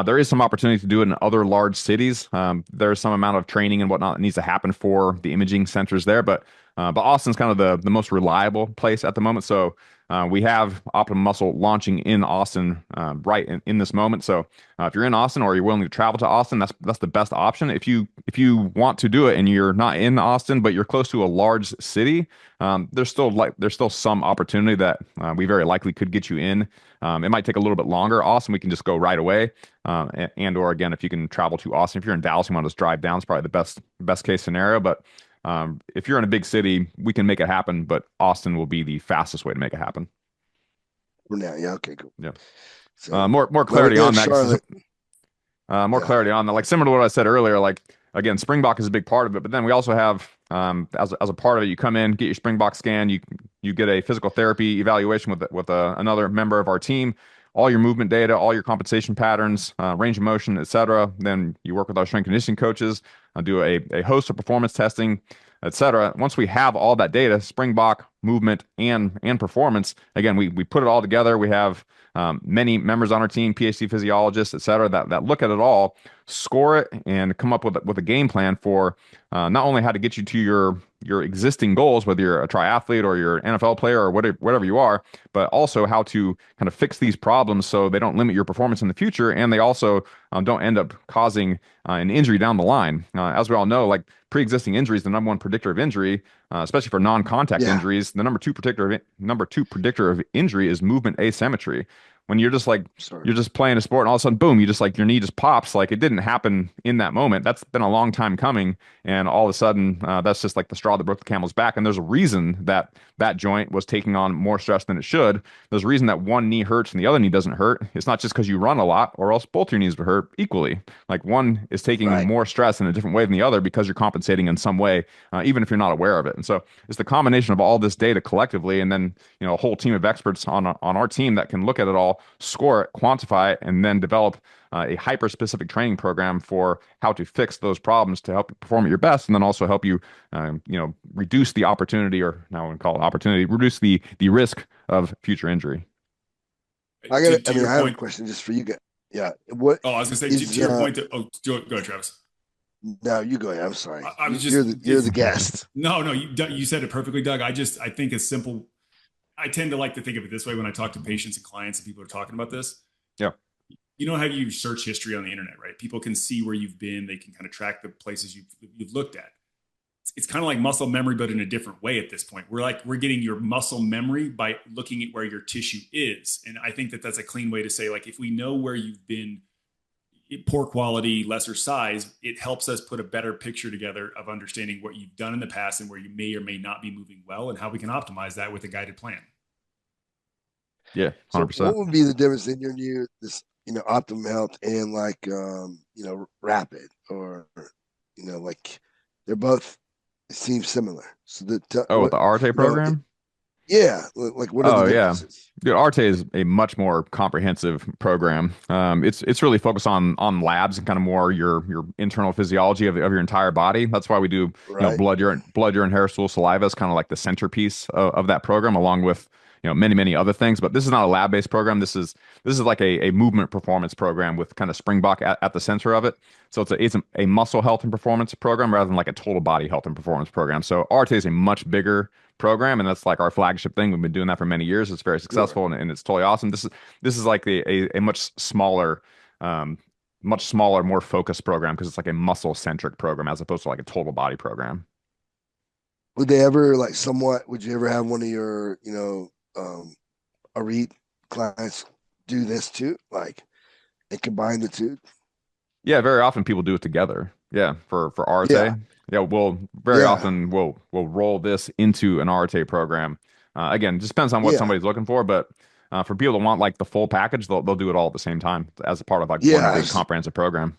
There is some opportunity to do it in other large cities. There's some amount of training and whatnot that needs to happen for the imaging centers there, but Austin's kind of the most reliable place at the moment. So we have Optimum Muscle launching in Austin right in this moment. So if you're in Austin or you're willing to travel to Austin, that's the best option. If you want to do it and you're not in Austin but you're close to a large city, there's still some opportunity that we very likely could get you in. It might take a little bit longer. Austin, we can just go right away. Or again, if you can travel to Austin, if you're in Dallas, you want to just drive down. It's probably the best case scenario. But if you're in a big city, we can make it happen, but Austin will be the fastest way to make it happen. For now, yeah, okay, cool. Yeah. So, more clarity on that. Clarity on that. Like similar to what I said earlier, like again, Springbok is a big part of it, but then we also have as a part of it, you come in, get your Springbok scan, you get a physical therapy evaluation with another member of our team, all your movement data, all your compensation patterns, range of motion, etc. Then you work with our strength conditioning coaches, do a host of performance testing, etc. Once we have all that data, Springbok, movement, and performance, again, we put it all together. We have many members on our team, PhD physiologists, etc., that look at it all, score it, and come up with a game plan for not only how to get you to your existing goals, whether you're a triathlete or you're an NFL player or whatever you are, but also how to kind of fix these problems so they don't limit your performance in the future, and they also don't end up causing an injury down the line. As we all know, like pre-existing injury is the number one predictor of injury, especially for non-contact injuries. The number two predictor of injury is movement asymmetry. When you're just you're just playing a sport and all of a sudden, boom, your knee just pops. Like it didn't happen in that moment. That's been a long time coming. And all of a sudden, that's just like the straw that broke the camel's back. And there's a reason that joint was taking on more stress than it should. There's a reason that one knee hurts and the other knee doesn't hurt. It's not just because you run a lot, or else both your knees would hurt equally. Like one is taking more stress in a different way than the other because you're compensating in some way, even if you're not aware of it. And so it's the combination of all this data collectively, and then a whole team of experts on our team that can look at it all, score it, quantify it, and then develop a hyper-specific training program for how to fix those problems to help you perform at your best, and then also help you, reduce the opportunity, or now we call it opportunity, reduce the risk of future injury. I have a question just for you guys. Yeah. What? Oh, I was going to say, to your point. Go ahead, Travis. No, you go ahead. I'm sorry. I was You're just the guest. no, you said it perfectly, Doug. I think it's simple. I tend to like to think of it this way when I talk to patients and clients and people are talking about this. Yeah. You know how you search history on the internet, right? People can see where you've been. They can kind of track the places you've looked at. It's kind of like muscle memory, but in a different way at this point. We're getting your muscle memory by looking at where your tissue is. And I think that that's a clean way to say, like, if we know where you've been, poor quality, lesser size, it helps us put a better picture together of understanding what you've done in the past and where you may or may not be moving well and how we can optimize that with a guided plan. Yeah, So 100%. what would be the difference in your new this Optimum Health and like Rapid, or like they're both, it seems similar. So Oh, with the Arte program? yeah, like what are the Oh yeah, differences? dude, Arte is a much more comprehensive program. It's really focused on labs and kind of more your internal physiology of your entire body. That's why we do Right. blood, urine, hair, stool, saliva is kind of like the centerpiece of that program, along with many other things. But this is not a lab based program. This is like a movement performance program with kind of Springbok at the center of it. So it's a muscle health and performance program rather than like a total body health and performance program. So Arte is a much bigger program, and that's like our flagship thing. We've been doing that for many years. It's very Sure. successful, and it's totally awesome. This is like a much smaller, more focused program because it's like a muscle centric program as opposed to like a total body program. Would they ever like somewhat? Would you ever have one of your elite clients do this too, like and combine the two? Yeah, very often people do it together. Yeah, for Arte. Yeah, Yeah, we'll very yeah, often we'll roll this into an Arte program. Again, it just depends on what yeah, somebody's looking for, but for people that want like the full package, they'll do it all at the same time as a part of like one yeah. big comprehensive program.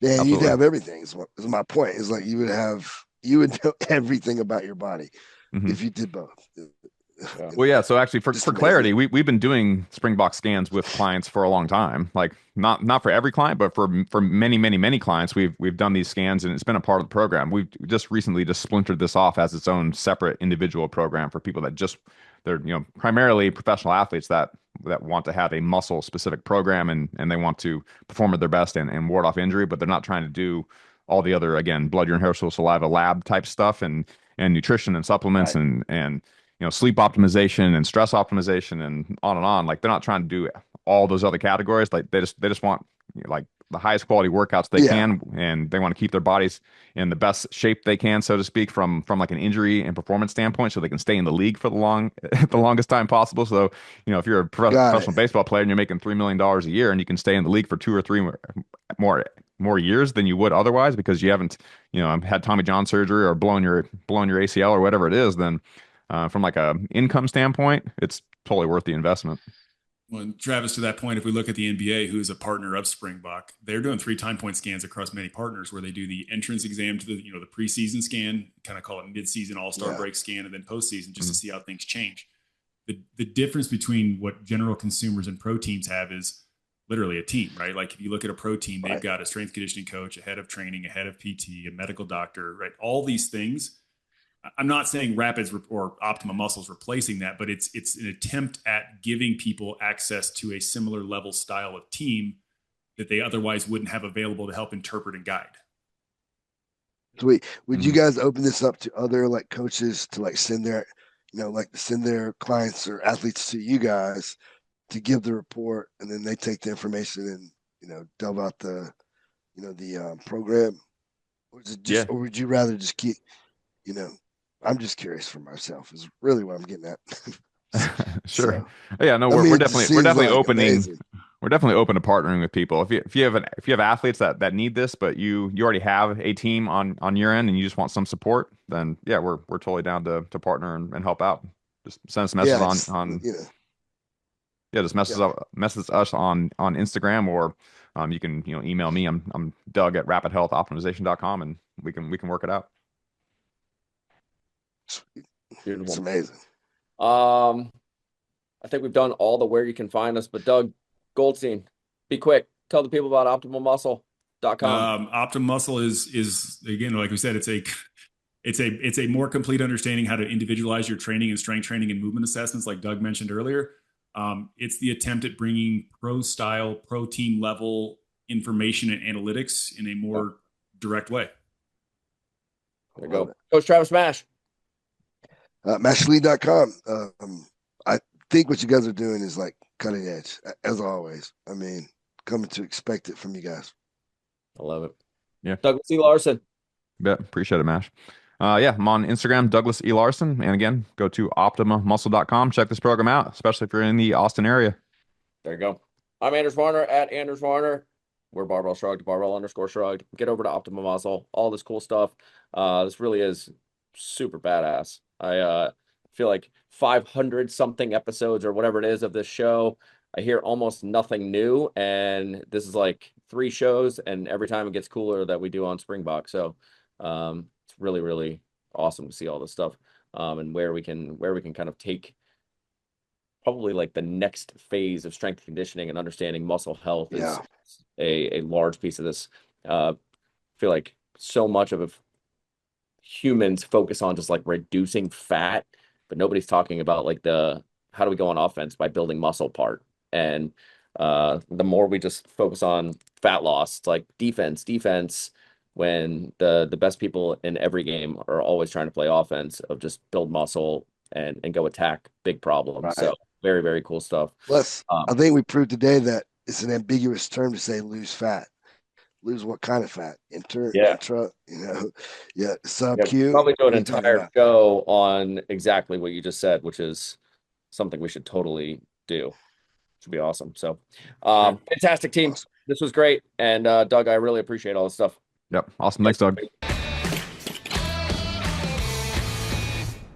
Man, you'd Absolutely. have everything. Is my point. Is like you would know everything about your body Hmm. if you did both. Yeah. Well, yeah. So actually, for Just for amazing. clarity, we've been doing Springbok scans with clients for a long time. Like not for every client, but for many clients, we've done these scans, and it's been a part of the program. We've just recently just splintered this off as its own separate individual program for people that just they're primarily professional athletes that want to have a muscle specific program, and they want to perform at their best and ward off injury, but they're not trying to do all the other, again, blood, urine, hair, stool, saliva lab type stuff and nutrition and supplements Right. and sleep optimization and stress optimization and on. Like they're not trying to do all those other categories. Like they just want like the highest quality workouts they Yeah. can, and they want to keep their bodies in the best shape they can, so to speak, from like an injury and performance standpoint, so they can stay in the league for the longest time possible. So, if you're a Got it. professional baseball player and you're making $3 million a year, and you can stay in the league for 2 or 3 more years than you would otherwise because you haven't, had Tommy John surgery or blown your ACL or whatever it is, then from like a income standpoint, it's totally worth the investment. Well, Travis, to that point, if we look at the NBA, who is a partner of Springbok, they're doing 3 time point scans across many partners where they do the entrance exam to the preseason scan, kind of call it mid-season all-star Yeah. break scan, and then postseason just to Mhm. see how things change. The difference between what general consumers and pro teams have is literally a team, right? Like if you look at a pro team, they've Right. got a strength conditioning coach, a head of training, a head of PT, a medical doctor, right? All these things. I'm not saying Rapids or Optimum Muscles replacing that, but it's an attempt at giving people access to a similar level style of team that they otherwise wouldn't have available to help interpret and guide. Sweet. Would you Mhm. guys open this up to other like coaches to like send their, send their clients or athletes to you guys to give the report, and then they take the information and delve out the program, or is it Yeah, just, or would you rather just keep, you know, I'm just curious for myself is really what I'm getting at. sure. So Yeah, no, I we're mean, we're it just definitely we're seems definitely like opening. amazing. We're definitely open to partnering with people. If you have athletes that need this, but you already have a team on your end and you just want some support, then yeah, we're totally down to partner and help out. Just send us messages Yeah, on yeah, just yeah. message us on Instagram, or you can email me. I'm Doug at rapidhealthoptimization.com, and we can work it out. It's Beautiful. amazing. I think we've done all the where you can find us, but Doug Goldstein, be quick. Tell the people about optimalmuscle.com. Optimum Muscle is again, like we said, it's a more complete understanding how to individualize your training and strength training and movement assessments, like Doug mentioned earlier. It's the attempt at bringing pro style, pro team level information and analytics in a more direct way. There you go. Coach Travis Mash. Mashley.com. I think what you guys are doing is like cutting edge, as always. I mean, coming to expect it from you guys. I love it. Yeah. Douglas E. Larson. Bet. Appreciate it, Mash. Yeah, I'm on Instagram, Douglas E. Larson. And again, go to optimamuscle.com. Check this program out, especially if you're in the Austin area. There you go. I'm Anders Varner at Anders Varner. We're Barbell Shrugged, Barbell_Shrugged. Get over to Optimum Muscle, all this cool stuff. This really is super badass. I feel like 500 something episodes or whatever it is of this show. I hear almost nothing new, and this is like 3 shows, and every time it gets cooler that we do on Springbok. So it's really, really awesome to see all this stuff, and where we can kind of take probably like the next phase of strength conditioning and understanding muscle health is a large piece of this. I feel like so much of humans focus on just like reducing fat, but nobody's talking about like how do we go on offense by building muscle part. And the more we just focus on fat loss, it's like defense, when the best people in every game are always trying to play offense of just build muscle and go attack big problems. Right. So very, very cool stuff. Plus, I think we proved today that it's an ambiguous term to say lose fat. Lose what kind of fat? Intra, sub-Q. Probably do an entire show on exactly what you just said, which is something we should totally do. Should be awesome. So fantastic team. Awesome. This was great. And Doug, I really appreciate all this stuff. Yep. Awesome. Thanks, Doug.